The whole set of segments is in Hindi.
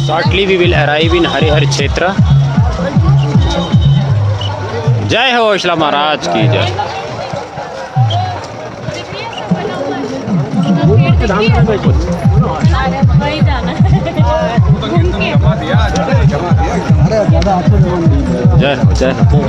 Shortly we will arrive in Harihar Kshetra. जय हो इस्लाम महाराज की जय। जय हो जय हो।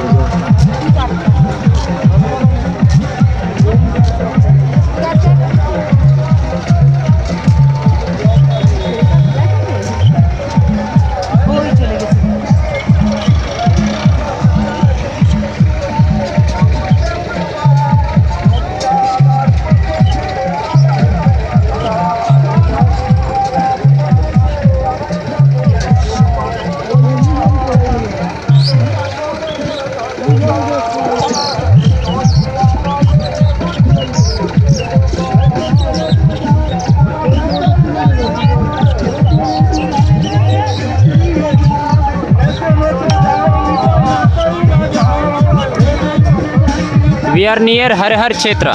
We are near Harihar Kshetra.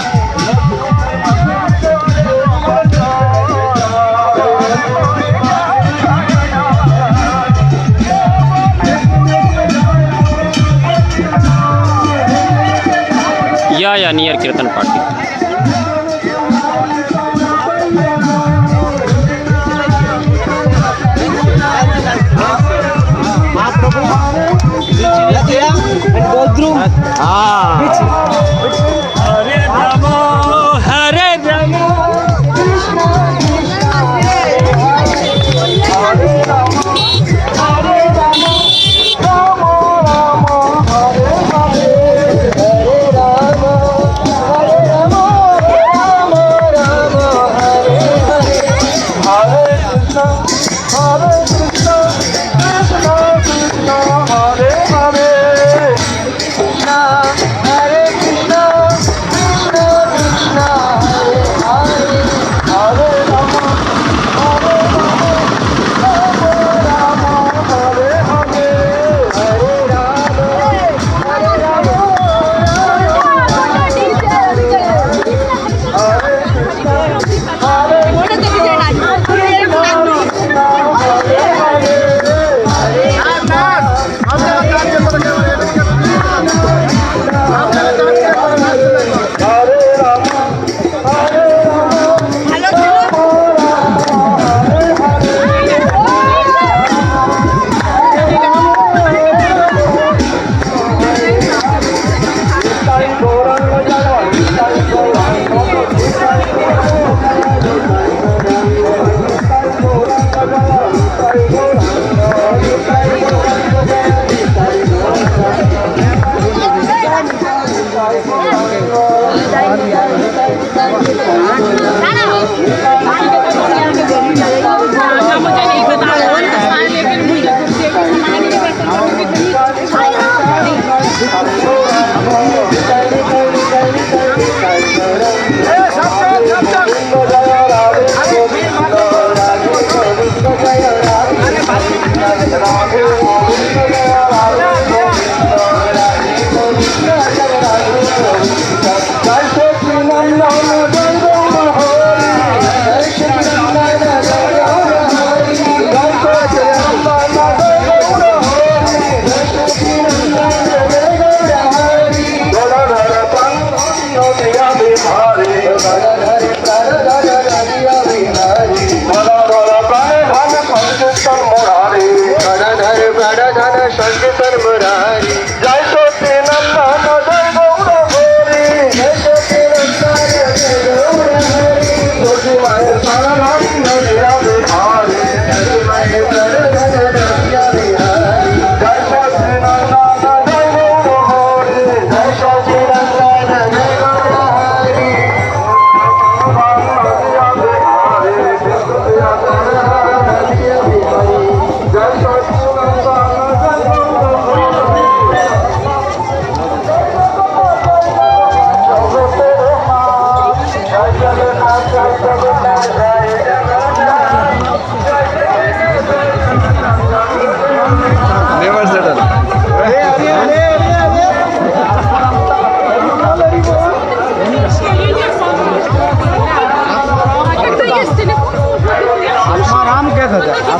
Yeah, near Kirtan Party. हरे रामो हरे रामो कृष्ण कृष्ण हरे रामो हरे रामो राम राम हरे हरे हरे रामो हरे रामो राम राम हरे हरे हरे कृष्ण कृष्ण कृष्ण हरे हरे Hare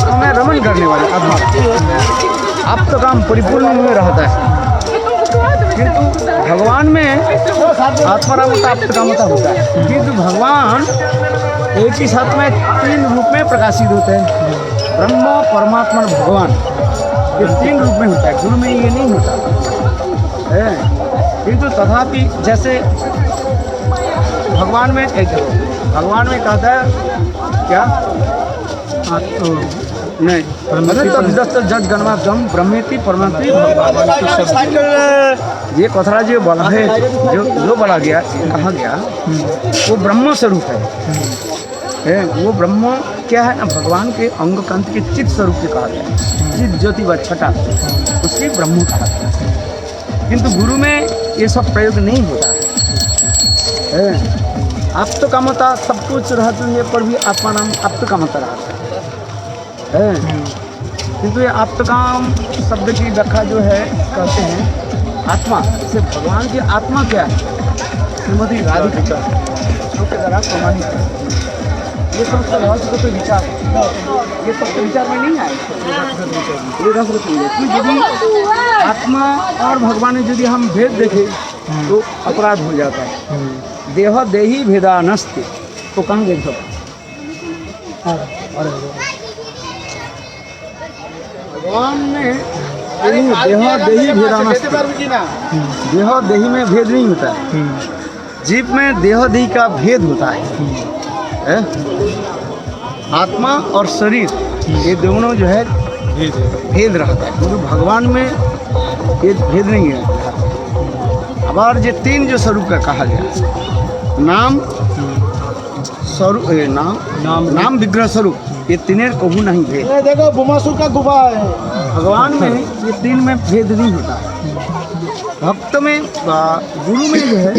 आत्मा में रमन करने वाली आत्मा आप्तकाम परिपूर्ण में रहता है। किंतु भगवान में आत्मारामता आप्तकामता होता है। किंतु भगवान एक ही साथ में 3 रूप में प्रकाशित होते हैं। ब्रह्म परमात्मा भगवान ये 3 रूप में होता है। गुरु में ये नहीं होता है। किंतु तथापि जैसे भगवान में कहता है क्या नहीं जज गणमागम ब्रह्मेति परमात्मा ये कथरा जो बोला है जो बोला गया कहा गया वो ब्रह्म स्वरूप है। वो ब्रह्म क्या है ना भगवान के अंग कांत के चित्त स्वरूप से कहा गया। चित्त ज्योति व छटा उसके ब्रह्म कहा गया। किंतु गुरु में ये सब प्रयोग नहीं होता है। आप्तकामता सब कुछ रहते पर भी आत्मा नाम आप्तकामता रहता है। किंतु ये आप्तकाम शब्द की व्याख्या जो है कहते हैं आत्मा से भगवान की आत्मा क्या है श्रीमती राधिका के द्वारा प्रमाणित है। ये सब रहस्य को तो विचार ये सब तो विचार में नहीं आए। यदि आत्मा और भगवान में यदि हम भेद देखें तो अपराध हो जाता है। देह देही भेदानस्ति तो कहाँ गए सब भगवान में देह देही भेदानस्ति देह देही में भेद नहीं होता है। जीव में देह देही का भेद होता है। आत्मा और शरीर ये दोनों जो है भेद रहता है। क्योंकि भगवान में ये भेद नहीं है। अब और ये 3 जो स्वरूप का कहा गया नाम स्वरूप नाम विग्रह स्वरूप ये 3 कहू नहीं भेद। देखो बुमासुर का गुफा है। भगवान में ये 3 में भेद नहीं होता है। भक्त में गुरु में जो है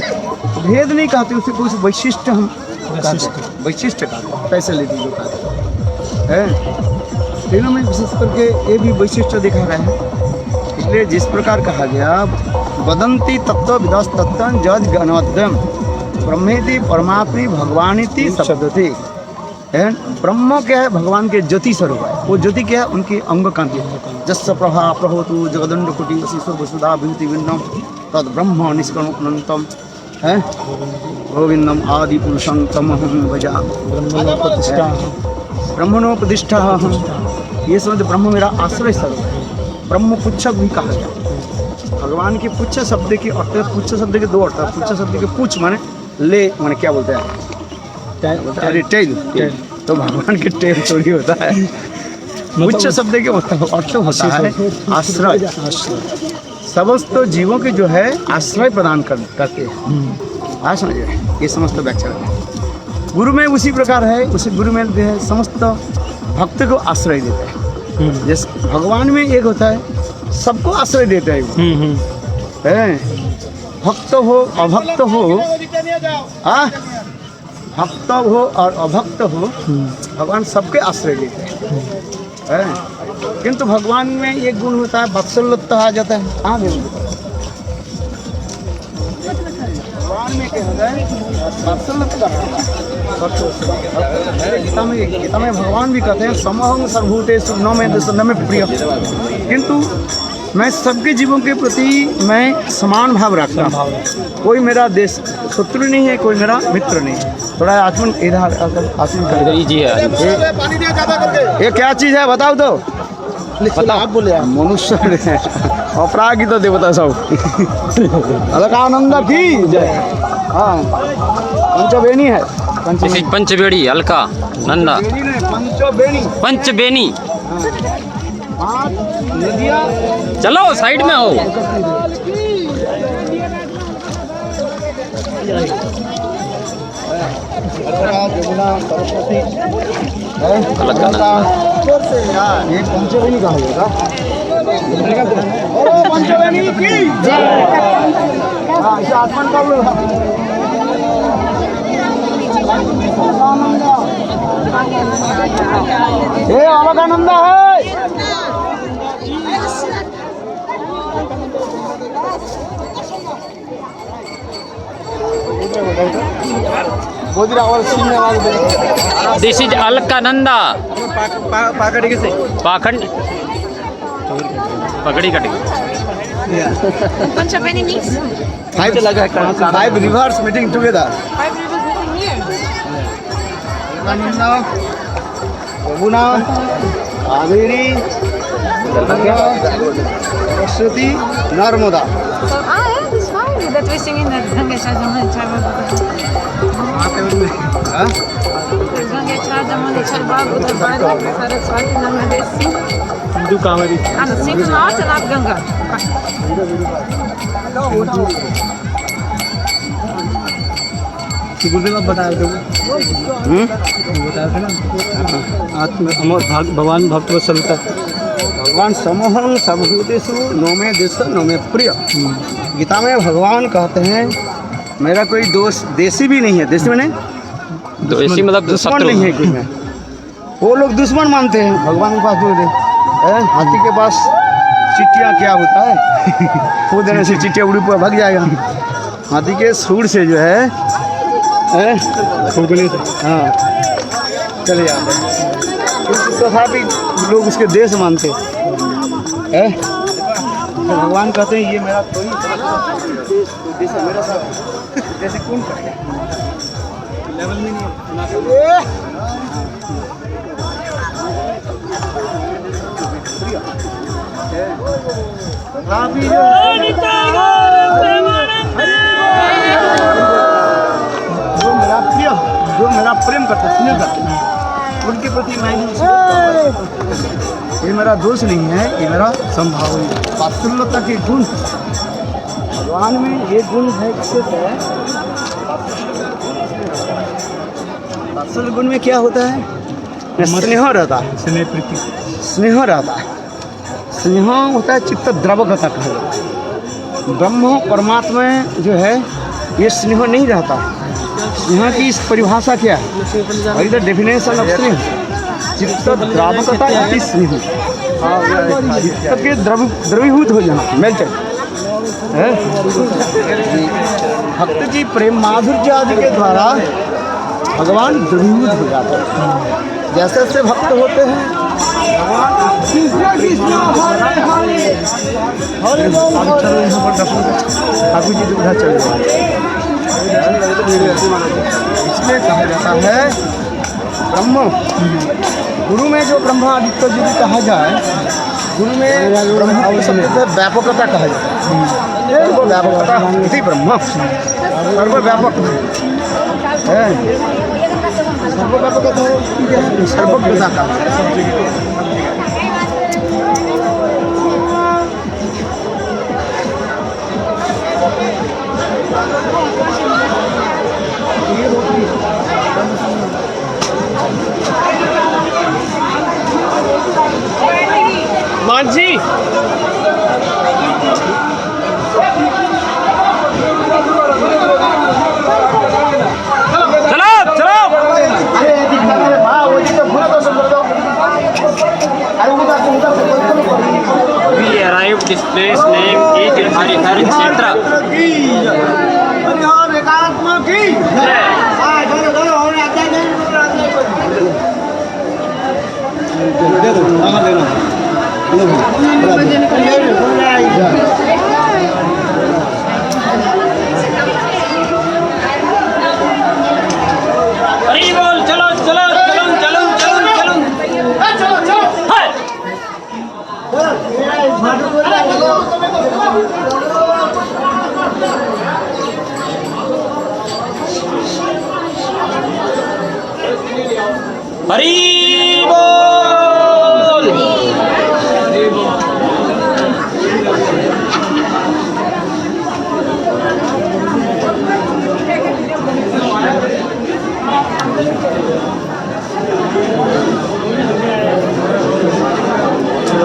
भेद नहीं कहते उसे कुछ वैशिष्ट हम वैशिष्ट का पैसे ले दीजिए है। तीनों में विशेष करके ये भी वैशिष्ट दिखा रहे हैं। इसलिए जिस प्रकार कहा गया वदंती तत्व विदस तत्व जज गणवद्यम ब्रह्मेति परमात्मी भगवानिति शब्दति। ब्रह्म क्या है भगवान के ज्योति स्वरूप है। वो ज्योति क्या है उनकी अंग कांति जस्स प्रभा प्रभवतु जगदंड कोटि वशिष्ठ वसुधा विभूति विन्नम तद ब्रह्म निष्कर्ण अनंतम है गोविंदम आदि पुरुषं तमहं भजा ब्रह्मणोपदिष्ठा हम। ये समझ ब्रह्म मेरा आश्रय स्वरूप है। ब्रह्म पुच्छक भी कहा गया। भगवान के पुच्छ शब्द की अर्थ पुच्छ शब्द के 2 अर्थ। पुच्छ शब्द के पुच्छ माने ले माने क्या बोलते हैं अरे टेल। तो भगवान के टेल थोड़ी होता है। पुच्छ शब्द के अर्थ होता है आश्रय। समस्त जीवों के जो है आश्रय प्रदान करते हैं। आज समझिए ये समस्त व्याख्या है। गुरु में उसी प्रकार है। उसी गुरु में जो है समस्त भक्त को आश्रय देता है। जैसे भगवान में एक होता है सबको आश्रय देता है। भक्त हो अभक्त हो भक्त हो और अभक्त हो भगवान सबके आश्रय देते हैं। किंतु भगवान में एक गुण होता है वात्सल्यता आ जाता है। भगवान में क्या होता है वात्सल्यता। गीता में भगवान भी कहते हैं समहं सर्वभूतेषु न मे दोषं न मे प्रिय। किंतु मैं सबके जीवों के प्रति मैं समान भाव रखता हूँ। कोई मेरा देश शत्रु नहीं है कोई मेरा मित्र नहीं है। थोड़ा आचमन इधर आचमन कर ये क्या चीज़ है बताओ तो आप बोले मनुष्य अपरागित देवता सब अलकानंद की जय। हाँ पंचबेनी है पंचबेड़ी अलका नंदा पंचबेनी। चलो साइड में हो। जमुना सरस्वती ये पंचबेनी कहा जाएगा। पंचबेनी की आसमान का अलकानंद है। दिस इज अलकानंदा पाखंड पगड़ी कट गई Bunch of enemies. Five rivers meeting together. 5 rivers meeting here. Yamuna, Yamuna, Kaveri, Saraswati, Narmada. So, yeah, this one that we sing in the Ganga Chajamani Charba. Huh? Ganga Chajamani Charba, Buddha Bala, Saraswati, Namadesi. Hindu Kaveri. And sing not and not Ganga. गुरुदेव आप बता दो बता दो ना आत्म भगवान भक्त वत्सलता भगवान समोहन सर्वभूतेषु नौमे देश नौमे प्रिय गीता में भगवान कहते हैं मेरा कोई दोस्त देशी भी नहीं है देशी में नहीं इसी मतलब दुश्मन शत्रु नहीं है कोई में वो लोग दुश्मन मानते हैं भगवान के पास बोल दे हाथी के पास चिट्टियाँ क्या होता है वो देने से चिट्टियाँ उड़ी पर भाग जाएगा हाथी के सूर से जो है फूकने से हाँ चले जाते हैं तथापि लोग उसके देश मानते हैं तो भगवान कहते हैं ये मेरा कोई देश है मेरा सब जैसे कौन करेगा लेवल में नहीं तथापि जो मेरा प्रेम करता स्नेह करता उनके प्रति मैं ये मेरा दोष नहीं है ये मेरा संभाव है वात्सल्यता के गुण भगवान में ये गुण है विशेष है वात्सल्य गुण में क्या होता है स्नेह रहता है स्नेह रहता है स्नेह होता है चित्त द्रवगता कहा ब्रह्म परमात्मा जो है ये स्नेह नहीं रहता यहाँ की इस परिभाषा क्या है और इधर डेफिनेशन ऑफ स्नेह चित्त द्रावकता इति स्नेह चित्त के द्रवीभूत हो जाना मेल्टेड भक्त की प्रेम माधुर्य आदि के द्वारा भगवान द्रवीभूत हो जाते हैं जैसे जैसे भक्त होते हैं भगवान ठाकुर जी उधर चले जाए इसलिए कहा जाता है ब्रह्म गुरु में जो ब्रह्मादित्य जी भी कहा जाए गुरु में ब्रह्म व्यापकता कहा जाता है व्यापकता इति ब्रह्म सर्वव्यापक है सर्वव्यापकता सर्वज्ञता का मानसी चलो चलो We arrived this place name is Harihar Kshetra. हरी बोल चलो चलो चलो चलो चलो चलो चलो हाय हरी बोल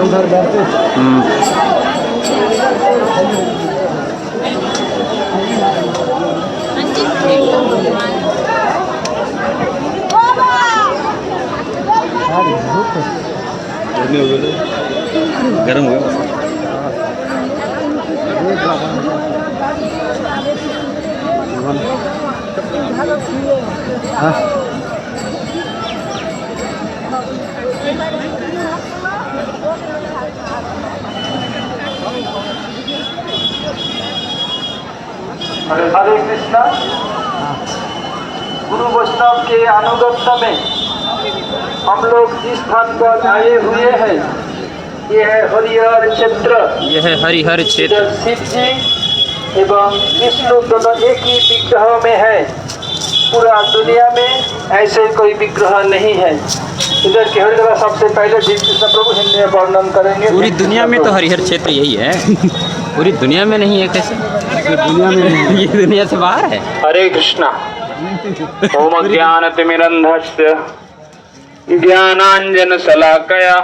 उधर बैठते गर्म हो गया हाँ? हरे कृष्णा। गुरु वैष्णव के अनुगत्य में हम लोग जिस स्थान पर आए हुए हैं ये है हरिहर क्षेत्र। यह है हरिहर क्षेत्र। इधर शिव जी एवं विष्णु दोनों एक ही विग्रह में है। पूरा दुनिया में ऐसे कोई विग्रह नहीं है। इधर की हर जगह सबसे पहले श्री कृष्ण प्रभु हिंदी में वर्णन करेंगे। पूरी दुनिया में तो हरिहर क्षेत्र यही है। पूरी दुनिया में नहीं है कैसे? दुनिया में नहीं। ये दुनिया से बाहर है। हरे कृष्णा। ओम ज्ञानतिमिरन्धस्य ज्ञानाञ्जनशलाकया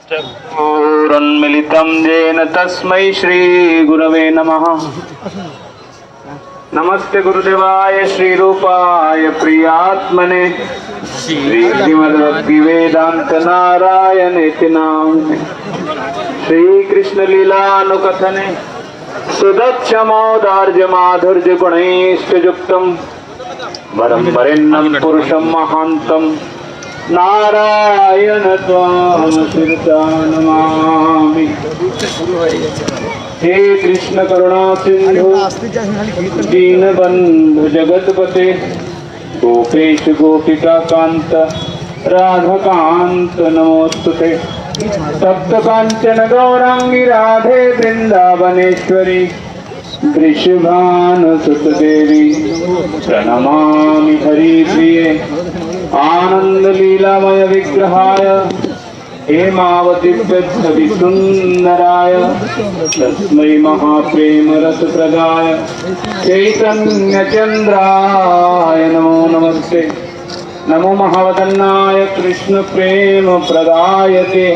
चक्षुरुन्मीलितं येन तस्मै श्रीगुरवे नमः। नमस्ते गुरुदेवाय श्रीरूपाय प्रियात्मने श्रीमद्भक्तिवेदान्त नारायणेति नाम्ने श्रीकृष्ण लीलानुकथने सुदक्षमौदार्य माधुर्य गुणैश्चयुक्तं वरं वरेण्यं पुरुषं महान्तं नारायण त्वां शिरसा नमामि। हे कृष्ण करुणा सिंधु दीनबंधु जगतपते गोपेश गोपिका कांत राधाकांत नमोस्तुते। सप्त कांचन गौरांगी राधे वृंदावनेश्वरी वृषभानुसुत देवी प्रणमामि हरिप्रिये। आनंद लीलामय विग्रहाय हेमावती सुंदराय तस्मै महाप्रेम रस प्रदाय चैतन्य चंद्राय नमो नमस्ते। नमो महावदन्नाय कृष्ण प्रेम प्रदायते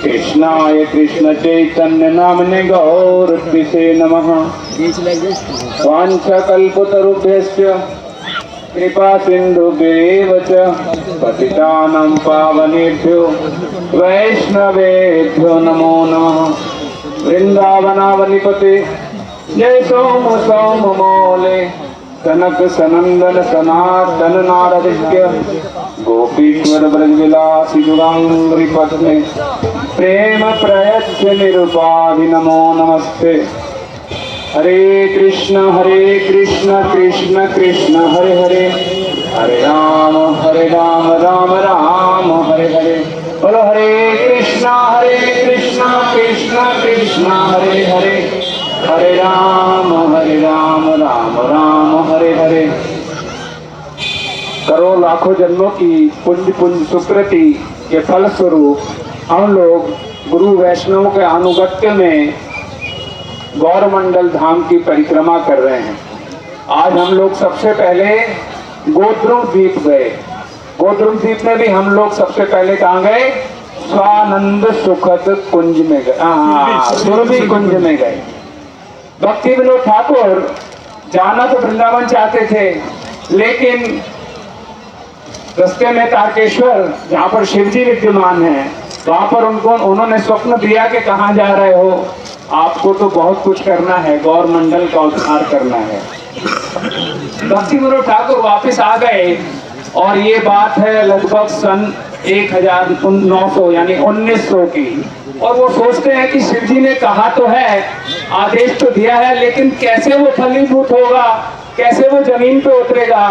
कृष्णाय कृष्ण चैतन्य नामने गौरत्विषे नमः। वाञ्छाकल्पतरुभ्यश्च कृपा सिन्धुभ्येव च पतितानां पावनेभ्यो वैष्णवेभ्यो नमो नमः। वृंदावनावनिपते जय सोम सोम मोले कनक सनंदन सनातन नारदित्य गोपीश्वर ब्रजविलासी जुगांग्री पद्मे प्रेम प्रयच्छ निरुपाधि नमो नमस्ते। हरे कृष्ण कृष्ण कृष्ण हरे हरे हरे राम राम राम हरे हरे। बोलो हरे कृष्ण कृष्ण कृष्ण हरे हरे हरे राम राम राम हरे हरे। करोड़ों लाखों जन्मों की पुण्य सुकृति के फल स्वरूप हम लोग गुरु वैष्णव के अनुगत्य में गौरमंडल धाम की परिक्रमा कर रहे हैं। आज हम लोग सबसे पहले गोद्रुम द्वीप गए। गोद्रुम द्वीप में भी हम लोग सबसे पहले कहाँ गए? स्वानंद सुखद कुंज में गए, सुरभि कुंज में गए। भक्ति विनोद ठाकुर जाना तो वृंदावन चाहते थे, लेकिन रास्ते में तारकेश्वर जहाँ पर शिवजी विद्यमान है वहां पर उन्होंने स्वप्न दिया कि कहाँ जा रहे हो? आपको तो बहुत कुछ करना है, गौर मंडल का उद्धार करना है। भक्ति विनोद ठाकुर वापस आ गए और ये बात है लगभग सन 1900 यानी 1900 की। और वो सोचते हैं कि शिवजी ने कहा तो है, आदेश तो दिया है, लेकिन कैसे वो फलीभूत होगा, कैसे वो जमीन पे उतरेगा?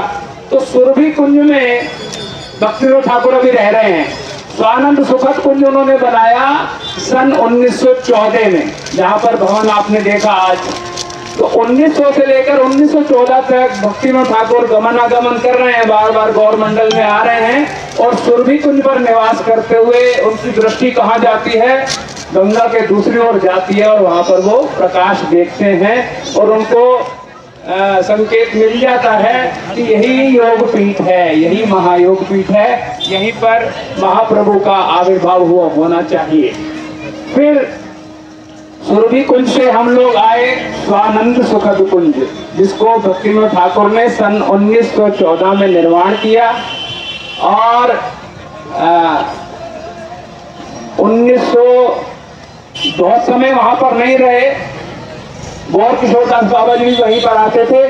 तो सुरभि कुंज में भक्ति विनोद ठाकुर अभी रह रहे हैं। स्वानंद सुखद कुंज उन्होंने बनाया सन 1914 में, जहाँ पर भवन आपने देखा आज। तो 1900 से लेकर 1914 तक भक्ति विनोद ठाकुर गमनागमन कर रहे हैं, बार बार गौर मंडल में आ रहे हैं और सुरभि कुंज पर निवास करते हुए उनकी दृष्टि कहाँ जाती है? गंगा के दूसरी ओर जाती है और वहां पर वो प्रकाश देखते हैं और उनको संकेत मिल जाता है कि यही योग पीठ है, यही महायोग पीठ है, यहीं पर महाप्रभु का आविर्भाव होना चाहिए। फिर सुरभि कुंज से हम लोग आए स्वानंद सुखद कुंज, जिसको भक्ति विनोद ठाकुर ने सन 1914 में निर्माण किया और 1900 बहुत समय वहां पर नहीं रहे। गौर किशोर दास बाबा जी भी वहीं पर आते थे,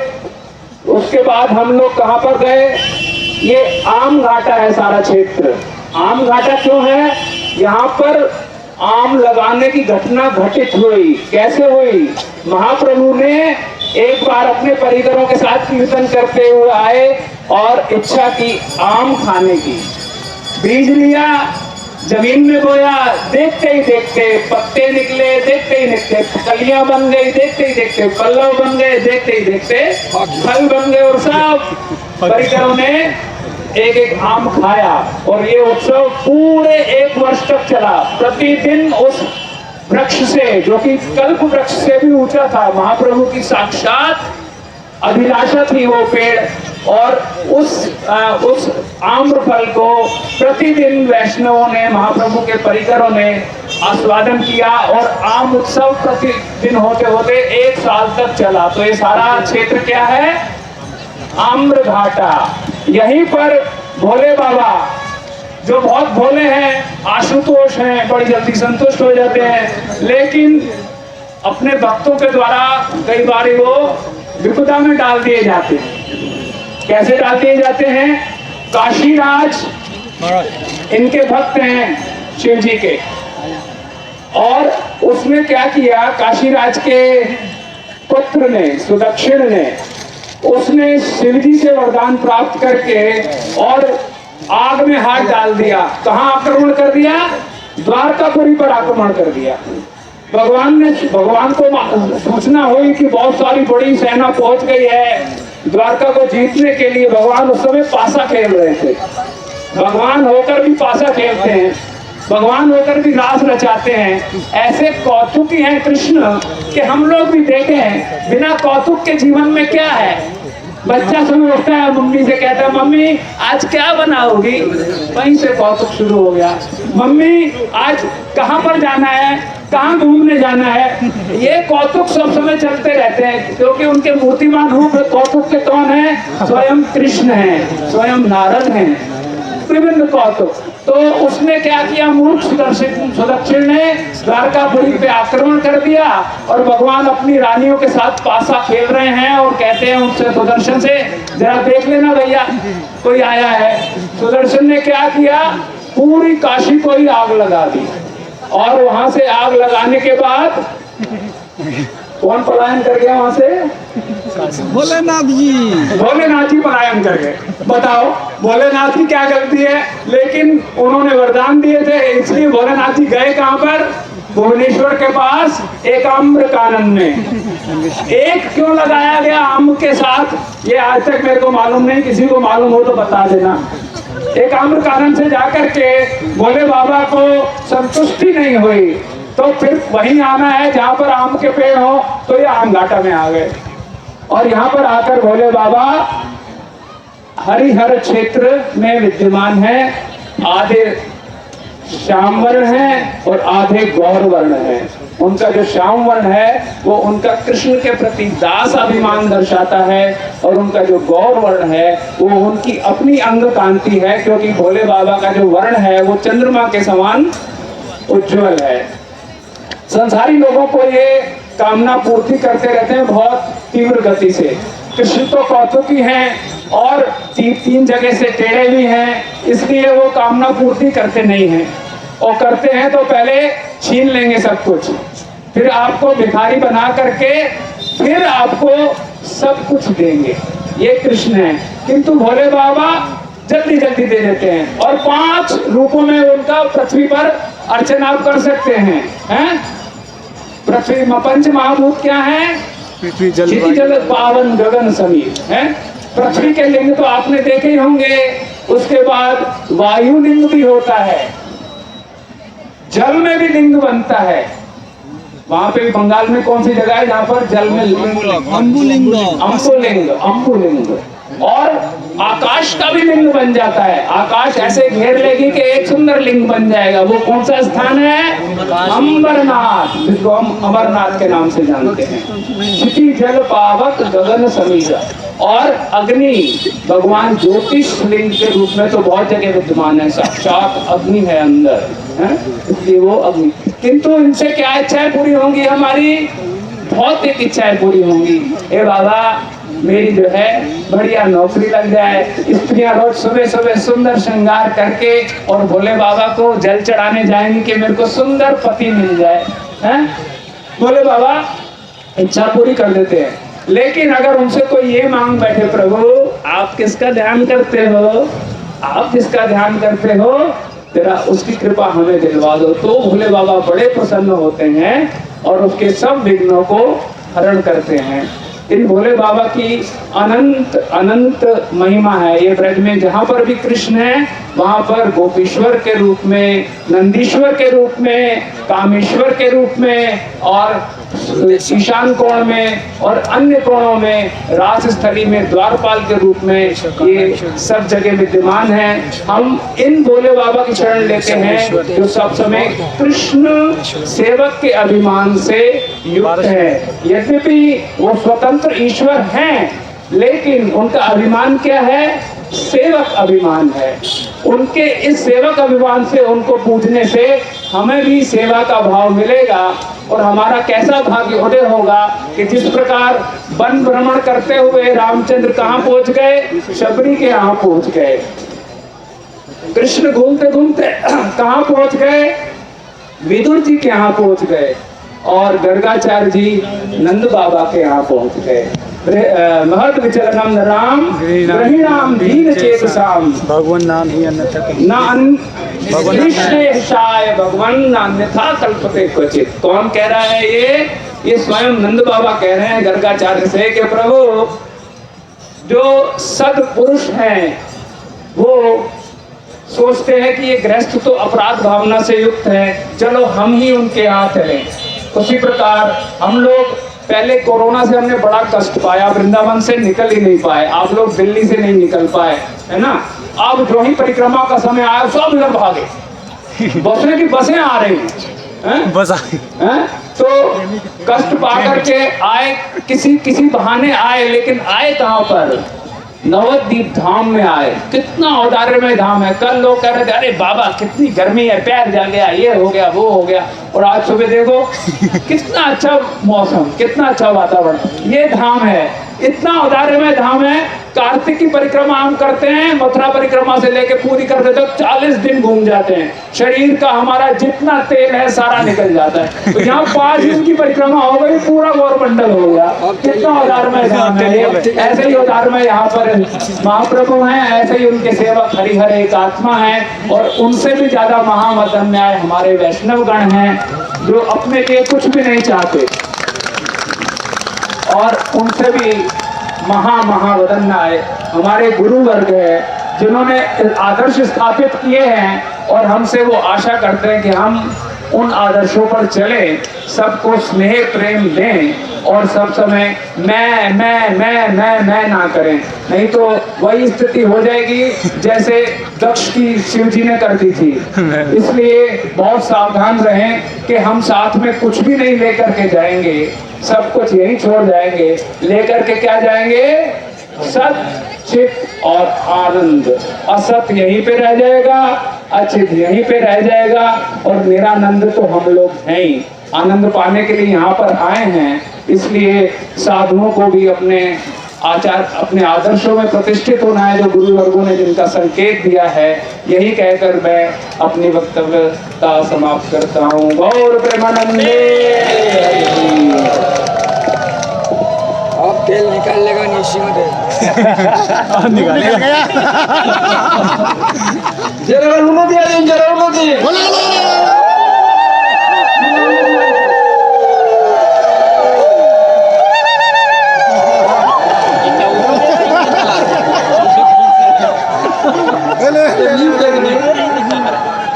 उसके बाद हम लोग कहाँ पर गए, ये आम घाटा है सारा क्षेत्र। आम घाटा क्यों है, यहाँ पर आम लगाने की घटना घटित हुई। कैसे हुई, महाप्रभु ने एक बार अपने परिकरों के साथ कीर्तन करते हुए आए और इच्छा की आम खाने की। बीज लिया, जमीन में बोया, देखते ही देखते पत्ते निकले, देखते ही देखते कलियां बन गई, देखते ही देखते पल्लव बन गए, देखते ही देखते फल बन गए और सब परिकरों ने एक एक आम खाया। और ये उत्सव पूरे 1 वर्ष तक चला। प्रतिदिन उस वृक्ष से, जो कि कल्प वृक्ष से भी ऊंचा था, महाप्रभु की साक्षात अभिलाषा थी वो पेड़, और उस आम्र फल को प्रतिदिन वैष्णवों ने, महाप्रभु के परिकरों ने आस्वादन किया। और आम उत्सव प्रतिदिन होते होते 1 साल तक चला। तो ये सारा क्षेत्र क्या है, आम्र घाटा। यहीं पर भोले बाबा, जो बहुत भोले हैं, आशुतोष हैं, बड़ी जल्दी संतुष्ट हो जाते हैं, लेकिन अपने भक्तों के द्वारा कई बार वो विपदा में डाल दिए जाते हैं। कैसे डाल दिए जाते हैं, काशीराज इनके भक्त हैं शिव जी के, और उसने क्या किया, काशीराज के पुत्र ने, सुदक्षिण ने, उसने शिव जी से वरदान प्राप्त करके और आग में हाथ डाल दिया। कहां आक्रमण कर दिया, द्वारकापुरी पर आक्रमण कर दिया। भगवान को सूचना हुई कि बहुत सारी बड़ी सेना पहुंच गई है। द्वारका को जीतने के लिए भगवान उस समय पासा खेल रहे थे। भगवान होकर भी पासा खेलते हैं, भगवान होकर भी रास रचाते हैं। ऐसे कौतुकी हैं कृष्ण कि हम लोग भी देखें, बिना कौतुक के जीवन में क्या है। बच्चा सुबह उठता है, मम्मी से कहता है, मम्मी आज क्या बनाओगी, वहीं से कौतुक शुरू हो गया। मम्मी आज कहाँ पर जाना है, कहाँ घूमने जाना है। ये कौतुक सब समय चलते रहते हैं, क्योंकि उनके मूर्तिमान रूप कौतुक के कौन है, स्वयं कृष्ण है, स्वयं नारद हैं, विभिन्न कौतुक। तो उसने क्या किया, मूर्ख सुदक्षिण ने द्वारकापुरी पे आक्रमण कर दिया, और भगवान अपनी रानियों के साथ पासा खेल रहे हैं और कहते हैं उनसे, सुदर्शन से, जरा देख लेना भैया कोई आया है। सुदर्शन ने क्या किया, पूरी काशी को ही आग लगा दी, और वहां से आग लगाने के बाद कौन पलायन कर गया वहां से, भोलेनाथ जी। भोलेनाथ जी पलायन कर गए। बताओ भोलेनाथ की क्या गलती है, लेकिन उन्होंने वरदान दिए थे, इसलिए भोलेनाथ जी गए कहां पर, भुवनेश्वर के पास एक आम्र कानन में। एक क्यों लगाया गया आम के साथ, ये आज तक मेरे को मालूम नहीं, किसी को मालूम हो तो बता देना। एक आम्र कानन से जाकर के भोले बाबा को संतुष्टि नहीं हुई, तो फिर वहीं आना है जहां पर आम के पेड़ हो। तो ये आम घाटा में आ गए, और यहाँ पर आकर भोले बाबा हरिहर क्षेत्र में विद्यमान है। आधे श्याम वर्ण है और आधे गौर वर्ण है। उनका जो श्याम वर्ण है वो उनका कृष्ण के प्रति दास अभिमान दर्शाता है, और उनका जो गौर वर्ण है वो उनकी अपनी अंग कांति है, क्योंकि भोले बाबा का जो वर्ण है वो चंद्रमा के समान उज्जवल है। संसारी लोगों को ये कामना पूर्ति करते रहते हैं बहुत तीव्र गति से। कृष्ण तो कौतुकी हैं और तीन जगह से टेढ़े भी हैं, इसलिए वो कामना पूर्ति करते नहीं हैं, और करते हैं तो पहले छीन लेंगे सब कुछ, फिर आपको भिखारी बना करके फिर आपको सब कुछ देंगे। ये कृष्ण है। किंतु भोले बाबा जल्दी जल्दी दे देते हैं, और 5 रूपों में उनका पृथ्वी पर अर्चन आप कर सकते हैं। पृथ्वी में 5 महाभूत क्या है, पृथ्वी जल पावन गगन समीर है। पृथ्वी के लिंग तो आपने देखे ही होंगे। उसके बाद वायु लिंग भी होता है, जल में भी लिंग बनता है। वहां पे बंगाल में कौन सी जगह है जहां पर जल में अम्बुलिंग, अम्बुलिंग, और आकाश का भी लिंग बन जाता है। आकाश ऐसे घेर लेगी कि एक सुंदर लिंग बन जाएगा। वो कौन सा स्थान है, अमरनाथ, जिसको हम अमरनाथ के नाम से जानते हैं। क्षिति जल पावक गगन समीर, और अग्नि भगवान ज्योतिष लिंग के रूप में तो बहुत जगह विद्यमान है, साक्षात अग्नि है अंदर, है इसलिए वो अग्नि। किंतु इनसे क्या इच्छाएं पूरी होंगी हमारी, भौतिक इच्छाएं पूरी होंगी। ए बाबा मेरी जो है बढ़िया नौकरी लग जाए। स्त्रियां रोज सुबह सुबह सुंदर श्रृंगार करके और भोले बाबा को जल चढ़ाने जाएंगी कि मेरे को सुंदर पति मिल जाए, हैं? भोले बाबा इच्छा पूरी कर देते हैं। लेकिन अगर उनसे कोई ये मांग बैठे, प्रभु आप किसका ध्यान करते हो, आप किसका ध्यान करते हो, तेरा उसकी कृपा हमें दिलवा दो, तो भोले बाबा बड़े प्रसन्न होते हैं और उसके सब विघ्नों को हरण करते हैं। इन भोले बाबा की अनंत अनंत महिमा है। ये ब्रज में जहाँ पर भी कृष्ण है वहाँ पर गोपीश्वर के रूप में, नंदीश्वर के रूप में, कामेश्वर के रूप में और ईशान कोण में और अन्य कोणों में, रास स्थली में द्वारपाल के रूप में ये सब जगह विद्यमान है। हम इन भोले बाबा की शरण लेते हैं जो सब समय कृष्ण सेवक के अभिमान से युक्त है। यद्यपि वो स्वतंत्र ईश्वर हैं, लेकिन उनका अभिमान क्या है? सेवक अभिमान है। उनके इस सेवक अभिमान से, उनको पूजने से हमें भी सेवा का भाव मिलेगा और हमारा कैसा भाग्य उदय होगा कि जिस प्रकार वन भ्रमण करते हुए रामचंद्र कहाँ पहुंच गए? शबरी के यहाँ पहुंच गए। कृष्ण घूमते घूमते कहाँ पहुंच गए? विदुर जी के यहाँ पहुंच गए और गर्गाचार्य जी नंद बाबा के यहाँ पहुंच गए। महत विचलनम राम गृहीणाम दीन चेतसाम भगवान नाम ही अन्यथा भगवान अन्यथा कल्पते क्वचित। कौन कह रहा है ये स्वयं नंद बाबा कह रहे हैं गर्गाचार्य से कि प्रभु जो सद्पुरुष हैं वो सोचते हैं कि ये गृहस्थ तो अपराध भावना से युक्त है, चलो हम ही उनके यहाँ चलें। उसी प्रकार हम लोग पहले कोरोना से हमने बड़ा कष्ट पाया, वृंदावन से निकल ही नहीं पाए, आप लोग दिल्ली से नहीं निकल पाए, है ना। अब जो ही परिक्रमा का समय आया सब इधर भागे, बसों की बसें आ रही हैं, बस तो कष्ट पा करके आए, किसी बहाने आए, लेकिन आए कहाँ पर? नवद्वीप धाम में आए। कितना औदार्यमय धाम है। कल लोग कह रहे थे अरे बाबा कितनी गर्मी है, पैर जल गया, ये हो गया वो हो गया, और आज सुबह देखो कितना अच्छा मौसम, कितना अच्छा वातावरण। ये धाम है, इतना औदार्यमय धाम है। कार्तिक की परिक्रमा हम करते हैं, मथुरा परिक्रमा से लेके पूरी करते तो 40 दिन घूम जाते हैं, शरीर का हमारा जितना तेल है सारा निकल जाता है। तो यहाँ 5 दिन की परिक्रमा हो गई, पूरा गौरमंडल हो गया। कितना औदार्यमय धाम है। ऐसे ही औदार्यमय यहाँ पर महाप्रभु हैं, ऐसे ही उनके सेवक हरिहर एक आत्मा है, और उनसे भी ज्यादा महामदन्य हमारे वैष्णव गण हैं जो अपने लिए कुछ भी नहीं चाहते, और उनसे भी महावदन्य हमारे गुरु वर्ग है जिन्होंने आदर्श स्थापित किए हैं, और हमसे वो आशा करते हैं कि हम उन आदर्शों पर चलें, सबको स्नेह प्रेम दें और सब समय मैं ना करें, नहीं तो वही स्थिति हो जाएगी जैसे दक्ष की शिव जी ने कर दी थी। इसलिए बहुत सावधान रहें कि हम साथ में कुछ भी नहीं लेकर के जाएंगे, सब कुछ यही छोड़ जाएंगे। लेकर के क्या जाएंगे? सत चित और आनंद। असत यहीं पे रह जाएगा, अचित यहीं पे रह जाएगा, और निरानंद तो हम लोग हैं ही। आनंद पाने के लिए यहाँ पर आए हैं, इसलिए साधुओं को भी अपने अपने आदर्शों में प्रतिष्ठित होना है, जो गुरु वर्गों ने जिनका संकेत दिया है। यही कहकर मैं अपनी वक्तव्यता समाप्त करता हूँ। गौर प्रेमानंदे। अब तेल निकाल लेगा निशी में निकालेगा जरा उन्नति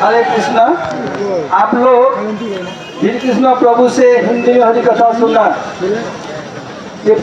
हरे कृष्णा। आप लोग श्री कृष्ण प्रभु से हिंदी में हरि कथा सुनना। ये